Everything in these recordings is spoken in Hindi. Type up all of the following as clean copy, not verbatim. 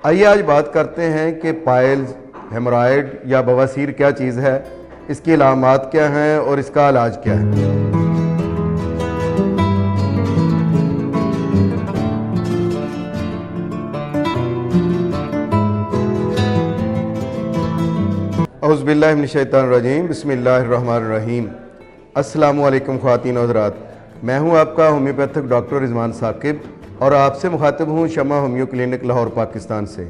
आइए आज बात करते हैं कि पाइल्स, हेमोरॉयड या बवासीर क्या चीज़ है, इसकी अलामात क्या हैं और इसका इलाज क्या है। औज़ुबिल्लाहि मिनश्शैतानिर्रजीम, बिस्मिल्लाहिर्रहमानिर्रहीम। अस्सलामु अलैकुम ख़वातीन और हज़रात, मैं हूं आपका होम्योपैथिक डॉक्टर रिजवान साकिब और आपसे मुखातिब हूं शमा होम्यो क्लिनिक लाहौर पाकिस्तान से।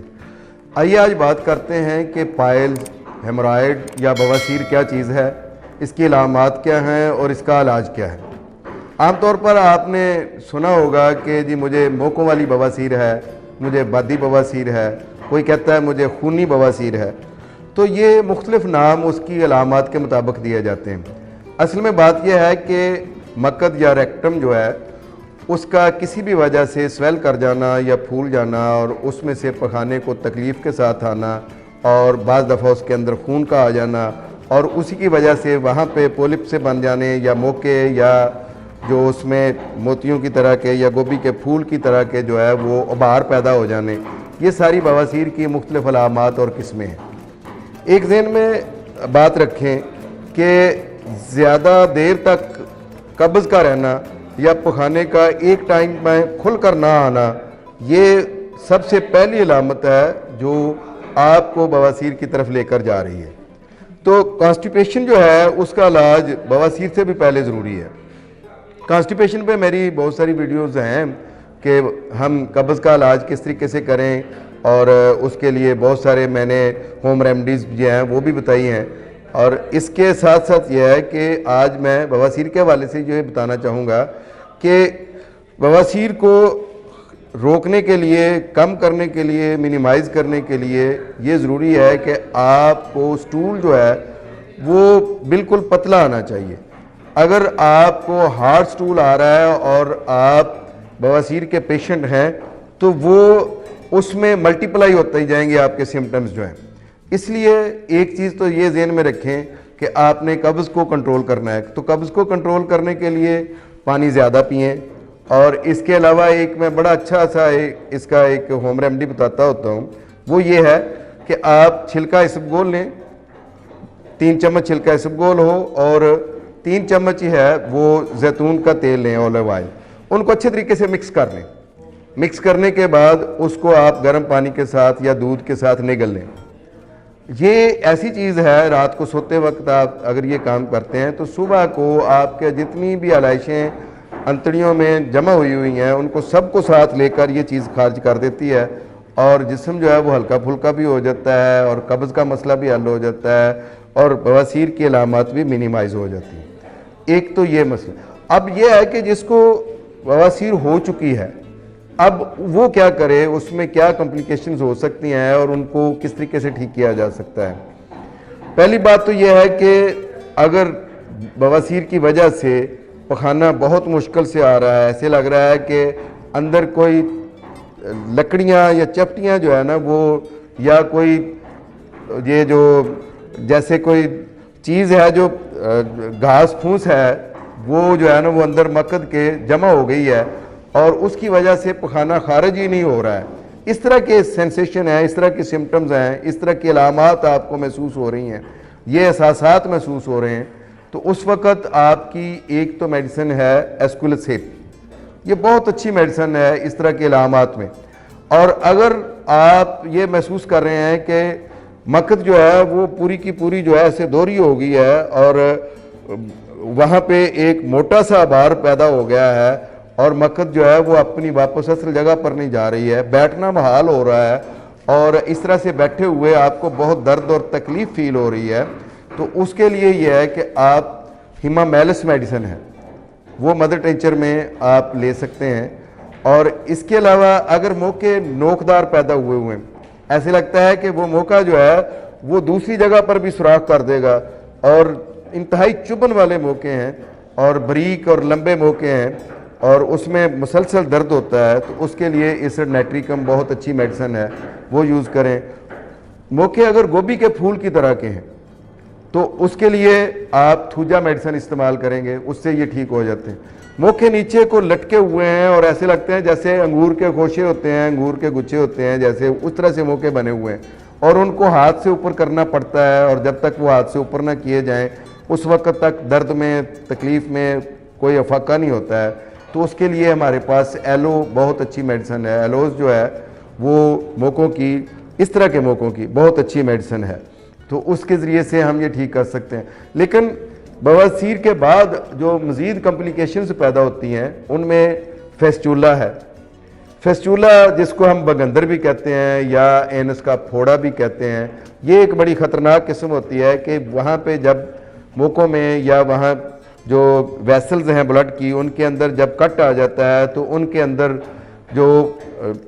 आइए आज बात करते हैं कि पाइल्स, हेमोरॉयड या बवासीर क्या चीज़ है, इसकी अलामात क्या हैं और इसका इलाज क्या है। आमतौर पर आपने सुना होगा कि जी मुझे मोकों वाली बवासीर है, मुझे बादी बवासीर है, कोई कहता है मुझे खूनी बवासीर है। तो ये मुख्तलिफ नाम उसकी अलामात के मुताबिक दिए जाते हैं। असल में बात यह है कि मकद या रेक्टम जो है उसका किसी भी वजह से स्वेल कर जाना या फूल जाना और उसमें से पखाने को तकलीफ़ के साथ आना और बाज़ दफ़ा उसके अंदर खून का आ जाना और उसी की वजह से वहाँ पे पोलिप से बन जाने या मोके या जो उसमें मोतियों की तरह के या गोभी के फूल की तरह के जो है वो उबार पैदा हो जाने, ये सारी बवासीर की मुख्तलिफ अलामात और किस्में हैं। एक ज़हन में बात रखें कि ज़्यादा देर तक कब्ज़ का रहना या पखाने का एक टाइम में खुल कर ना आना, ये सबसे पहली अलामत है जो आपको बवासीर की तरफ लेकर जा रही है। तो कॉन्स्टिपेशन जो है उसका इलाज बवासीर से भी पहले ज़रूरी है। कॉन्स्टिपेशन पे मेरी बहुत सारी वीडियोज़ हैं कि हम कब्ज़ का इलाज किस तरीके से करें और उसके लिए बहुत सारे मैंने होम रेमडीज़ जो हैं वो भी बताई हैं। और इसके साथ साथ यह है कि आज मैं बवासीर के हवाले से जो ये बताना चाहूँगा कि बवासीर को रोकने के लिए, कम करने के लिए, मिनिमाइज़ करने के लिए ये ज़रूरी है कि आपको स्टूल जो है वो बिल्कुल पतला आना चाहिए। अगर आपको हार्ड स्टूल आ रहा है और आप बवासीर के पेशेंट हैं तो वो उसमें मल्टीप्लाई होते ही जाएंगे आपके सिम्टम्स जो हैं। इसलिए एक चीज़ तो ये ज़हन में रखें कि आपने कब्ज़ को कंट्रोल करना है। तो कब्ज़ को कंट्रोल करने के लिए पानी ज़्यादा पिएं और इसके अलावा एक मैं बड़ा अच्छा सा इसका एक होम रेमडी बताता होता हूँ, वो ये है कि आप छिलका इसबगोल लें, 3 चम्मच छिलका इसबगोल हो और 3 चम्मच ही है वो जैतून का तेल लें, ऑलिव ऑयल, उनको अच्छे तरीके से मिक्स कर लें। मिक्स करने के बाद उसको आप गर्म पानी के साथ या दूध के साथ निगल लें। ये ऐसी चीज़ है, रात को सोते वक्त आप अगर ये काम करते हैं तो सुबह को आपके जितनी भी आलाइशें अंतड़ियों में जमा हुई हैं उनको सबको साथ लेकर ये चीज़ खारिज कर देती है और जिस्म जो है वो हल्का फुल्का भी हो जाता है और कब्ज़ का मसला भी हल हो जाता है और बवासीर की अलामत भी मिनिमाइज़ हो जाती है। एक तो ये मसला। अब ये है कि जिसको बवासीर हो चुकी है अब वो क्या करे, उसमें क्या कॉम्प्लिकेशंस हो सकती हैं और उनको किस तरीके से ठीक किया जा सकता है। पहली बात तो यह है कि अगर बवासीर की वजह से पखाना बहुत मुश्किल से आ रहा है, ऐसे लग रहा है कि अंदर कोई लकड़ियां या चपटियां जो है ना वो या कोई ये जो जैसे कोई चीज़ है जो घास फूस है वो जो है ना वो अंदर मकद के जमा हो गई है और उसकी वजह से पखाना खारिज ही नहीं हो रहा है। इस तरह के सेंसेशन है, इस तरह के सिम्टम्स हैं, इस तरह की अलामात आपको महसूस हो रही हैं, ये एहसासात महसूस हो रहे हैं, तो उस वक़्त आपकी एक तो मेडिसिन है एस्कुलसेट। ये बहुत अच्छी मेडिसिन है इस तरह के अलामात में। और अगर आप ये महसूस कर रहे हैं कि मकद जो है वो पूरी की पूरी जो है ऐसे दोहरी हो गई है और वहाँ पे एक मोटा सा बार पैदा हो गया है और मकद जो है वो अपनी वापस असल जगह पर नहीं जा रही है, बैठना महाल हो रहा है और इस तरह से बैठे हुए आपको बहुत दर्द और तकलीफ़ फील हो रही है, तो उसके लिए यह है कि आप हिमामेलिस मेडिसिन है वो मदर टिंचर में आप ले सकते हैं। और इसके अलावा अगर मोके नोकदार पैदा हुए हैं, ऐसे लगता है कि वो मौका जो है वो दूसरी जगह पर भी सुराख कर देगा और इंतहाई चुभन वाले मौके हैं और बारीक और लंबे मौके हैं और उसमें मुसलसल दर्द होता है, तो उसके लिए इस नाइट्रिकम बहुत अच्छी मेडिसिन है, वो यूज़ करें। मौके अगर गोभी के फूल की तरह के हैं तो उसके लिए आप थूजा मेडिसिन इस्तेमाल करेंगे, उससे ये ठीक हो जाते हैं। मुख के नीचे को लटके हुए हैं और ऐसे लगते हैं जैसे अंगूर के खोशे होते हैं, अंगूर के गुच्छे होते हैं, जैसे उस तरह से मुँह के बने हुए हैं और उनको हाथ से ऊपर करना पड़ता है। और जब तक वो हाथ से ऊपर ना किए जाएं उस वक्त तक दर्द में, तकलीफ़ में कोई अफाका नहीं होता है। तो उसके लिए हमारे पास एलो बहुत अच्छी मेडिसिन है। एलोज जो है वो मोकों की, इस तरह के मोकों की बहुत अच्छी मेडिसिन है, तो उसके ज़रिए से हम ये ठीक कर सकते हैं। लेकिन बवासीर के बाद जो मज़ीद कॉम्प्लिकेशंस पैदा होती हैं उनमें फेस्टुला है। फेस्टुला जिसको हम बगंदर भी कहते हैं या एनस का फोड़ा भी कहते हैं, ये एक बड़ी ख़तरनाक किस्म होती है कि वहाँ पे जब मोकों में या वहाँ जो वेसल्स हैं ब्लड की, उनके अंदर जब कट आ जाता है तो उनके अंदर जो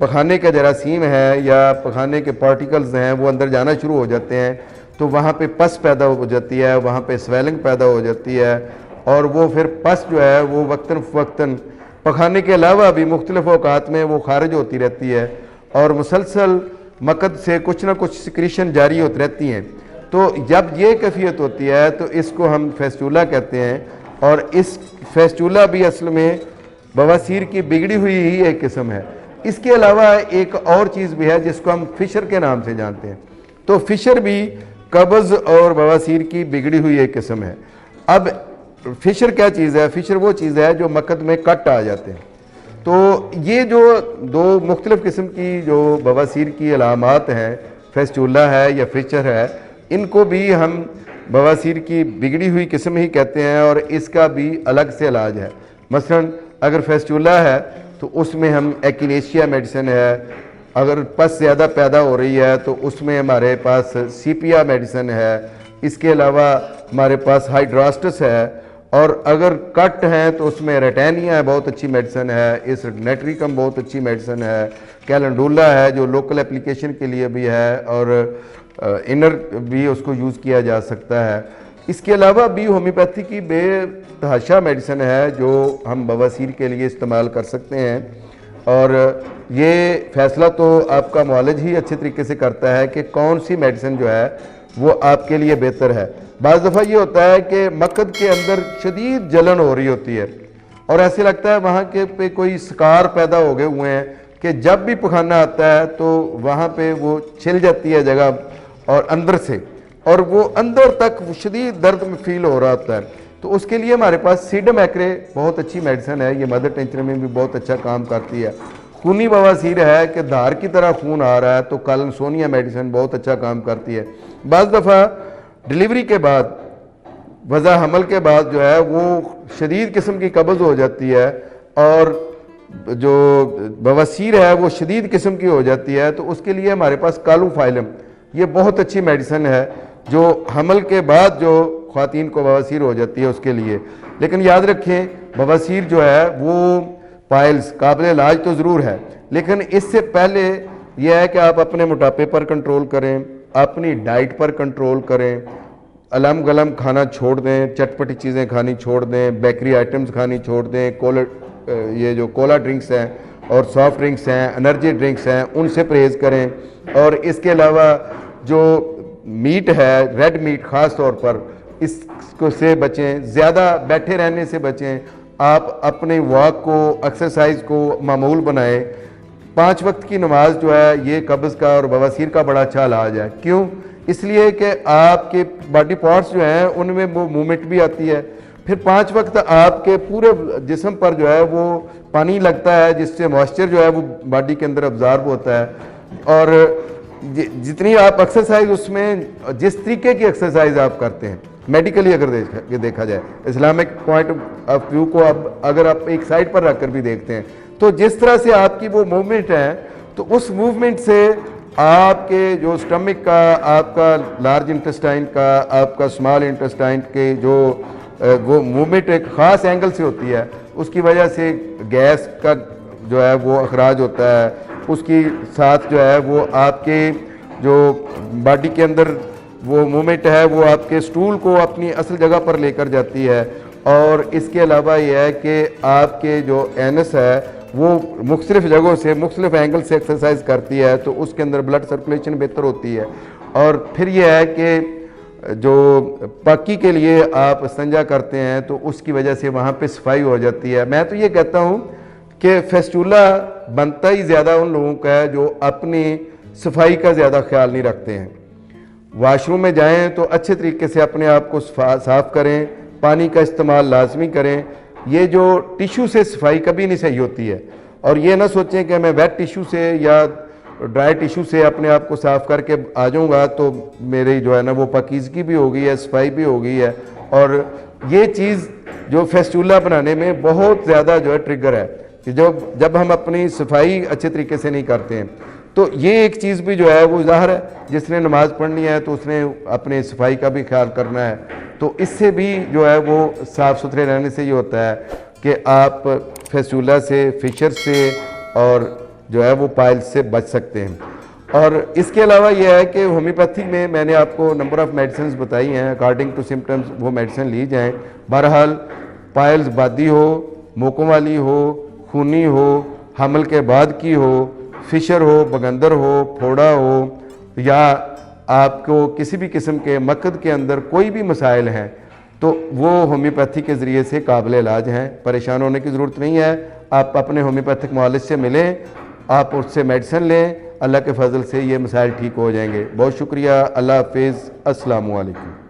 पखाने का जरासीम है या पखाने के पार्टिकल्स हैं वो अंदर जाना शुरू हो जाते हैं। तो वहाँ पे पस पैदा हो जाती है, वहाँ पे स्वेलिंग पैदा हो जाती है और वो फिर पस जो है वो वक्तन फ़वक्तन पखाने के अलावा भी मुख्तलिफ औकात में वो खारिज होती रहती है और मुसलसल मकद से कुछ ना कुछ सिक्रीशन जारी होती रहती हैं। तो जब ये कैफियत होती है तो इसको हम फेस्टुला कहते हैं। और इस फेस्टुला भी असल में बवासीर की बिगड़ी हुई ही एक किस्म है। इसके अलावा एक और चीज़ भी है जिसको हम फिशर के नाम से जानते हैं। तो फिशर भी कब्ज़ और बवासीर की बिगड़ी हुई एक किस्म है। अब फिशर क्या चीज़ है? फिशर वो चीज़ है जो मकद में कट आ जाते हैं। तो ये जो दो मुख्तलिफ़ किस्म की जो बवासीर की अलामात हैं, फेस्टुला है या फिशर है, इनको भी हम बवासीर की बिगड़ी हुई किस्म ही कहते हैं और इसका भी अलग से इलाज है। मसलन अगर फेस्टुला है तो उसमें हम एक्नेशिया मेडिसिन है, अगर पस ज़्यादा पैदा हो रही है तो उसमें हमारे पास सीपिया मेडिसिन है, इसके अलावा हमारे पास हाइड्रास्टस है, और अगर कट हैं तो उसमें रेटेनिया है, बहुत अच्छी मेडिसिन है, इस नेट्रिकम बहुत अच्छी मेडिसिन है, कैलेंडुला है जो लोकल एप्लीकेशन के लिए भी है और इनर भी उसको यूज़ किया जा सकता है। इसके अलावा भी होम्योपैथी की बेतहाशा मेडिसिन है जो हम बवासीर के लिए इस्तेमाल कर सकते हैं और ये फ़ैसला तो आपका मुआलिज ही अच्छे तरीके से करता है कि कौन सी मेडिसिन जो है वो आपके लिए बेहतर है। बाज़ दफ़ा ये होता है कि मकद के अंदर शदीद जलन हो रही होती है और ऐसे लगता है वहाँ के पे कोई स्कार पैदा हो गए हुए हैं कि जब भी पखाना आता है तो वहाँ पे वो छिल जाती है जगह और अंदर से, और वो अंदर तक शदीद दर्द में फील हो रहा होता है। तो उसके लिए हमारे पास सीडम एक्रे बहुत अच्छी मेडिसिन है, ये मदर टेंचर में भी बहुत अच्छा काम करती है। खूनी बवासीर है कि धार की तरह खून आ रहा है तो कालनसोनिया मेडिसिन बहुत अच्छा काम करती है। बाज़ दफ़ा डिलीवरी के बाद, वज़ा हमल के बाद जो है वो शदीद किस्म की कब्ज़ हो जाती है और जो बवासीर है वो शदीद किस्म की हो जाती है। तो उसके लिए हमारे पास कालू फाइलम, ये बहुत अच्छी मेडिसिन है जो हमल के बाद जो ख़वातीन को बवासीर हो जाती है उसके लिए। लेकिन याद रखें बवासीर जो है वो पाइल्स काबिल इलाज तो ज़रूर है, लेकिन इससे पहले यह है कि आप अपने मोटापे पर कंट्रोल करें, अपनी डाइट पर कंट्रोल करें, अलम गलम खाना छोड़ दें, चटपटी चीज़ें खानी छोड़ दें, बेकरी आइटम्स खानी छोड़ दें, ये जो कोला ड्रिंक्स हैं और सॉफ्ट ड्रिंक्स हैं, एनर्जी ड्रिंक्स हैं, उनसे परहेज़ करें। और इसके अलावा जो मीट है, रेड मीट ख़ास तौर पर, इसको से बचें, ज़्यादा बैठे रहने से बचें। आप अपने वॉक को, एक्सरसाइज को मामूल बनाएं। 5 वक्त की नमाज जो है ये कब्ज़ का और बवासीर का बड़ा अच्छा इलाज है। क्यों? इसलिए कि आपके बॉडी पार्ट्स जो हैं उनमें वो मूवमेंट भी आती है। फिर 5 वक्त आपके पूरे जिस्म पर जो है वो पानी लगता है जिससे मॉइस्चर जो है वो बॉडी के अंदर ऑब्जॉर्ब होता है। और जितनी आप एक्सरसाइज, उसमें जिस तरीके की एक्सरसाइज आप करते हैं, मेडिकली अगर देखा जाए, इस्लामिक पॉइंट ऑफ व्यू को अब अगर आप एक साइड पर रखकर भी देखते हैं, तो जिस तरह से आपकी वो मूवमेंट है तो उस मूवमेंट से आपके जो स्टमक का, आपका लार्ज इंटेस्टाइन का, आपका स्मॉल इंटेस्टाइन के जो वो मूवमेंट एक ख़ास एंगल से होती है, उसकी वजह से गैस का जो है वो अखराज होता है। उसकी साथ जो है वो आपके जो बॉडी के अंदर वो मूवमेंट है वो आपके स्टूल को अपनी असल जगह पर लेकर जाती है। और इसके अलावा यह है कि आपके जो एनस है वो मुख्तलिफ़ जगहों से, मुख्तलिफ़ एंगल से एक्सरसाइज करती है, तो उसके अंदर ब्लड सर्कुलेशन बेहतर होती है। और फिर यह है कि जो पाकी के लिए आप इस्तिंजा करते हैं तो उसकी वजह से वहाँ पे सफाई हो जाती है। मैं तो ये कहता हूँ कि फेस्टूला बनता ही ज़्यादा उन लोगों का है जो अपनी सफाई का ज़्यादा ख्याल नहीं रखते हैं। वाशरूम में जाएं तो अच्छे तरीके से अपने आप को साफ़ करें, पानी का इस्तेमाल लाजमी करें। ये जो टिशू से सफाई कभी नहीं सही होती है, और ये ना सोचें कि मैं वेट टिशू से या ड्राई टिशू से अपने आप को साफ़ करके आ जाऊँगा तो मेरी जो है ना वो पाकीज़गी भी हो गई है, सफाई भी हो गई है। और ये चीज़ जो फेस्टूला बनाने में बहुत ज़्यादा जो है ट्रिगर है कि जब हम अपनी सफाई अच्छे तरीके से नहीं करते हैं तो ये एक चीज़ भी जो है वो ज़ाहिर है जिसने नमाज़ पढ़नी है तो उसने अपने सफाई का भी ख्याल करना है। तो इससे भी जो है वो साफ़ सुथरे रहने से ये होता है कि आप फेस्टूला से, फिशर से और जो है वो पाइल्स से बच सकते हैं। और इसके अलावा यह है कि होम्योपैथी में मैंने आपको नंबर ऑफ़ मेडिसिन बताई हैं, अकॉर्डिंग टू सिम्टम्स वो मेडिसिन ली जाएँ। बहरहाल पाइल्स बादी हो, मोकों वाली हो, खूनी हो, हमल के बाद की हो, फिशर हो, बगंदर हो, फोड़ा हो, या आपको किसी भी किस्म के मकद के अंदर कोई भी मसाइल हैं तो वो होम्योपैथी के ज़रिए से काबिल इलाज हैं। परेशान होने की ज़रूरत नहीं है। आप अपने होम्योपैथिक मुआलिज से मिलें, आप उससे मेडिसिन लें, अल्लाह के फजल से ये मसाइल ठीक हो जाएंगे। बहुत शुक्रिया। अल्लाह हाफिज़। अस्सलामु अलैकुम।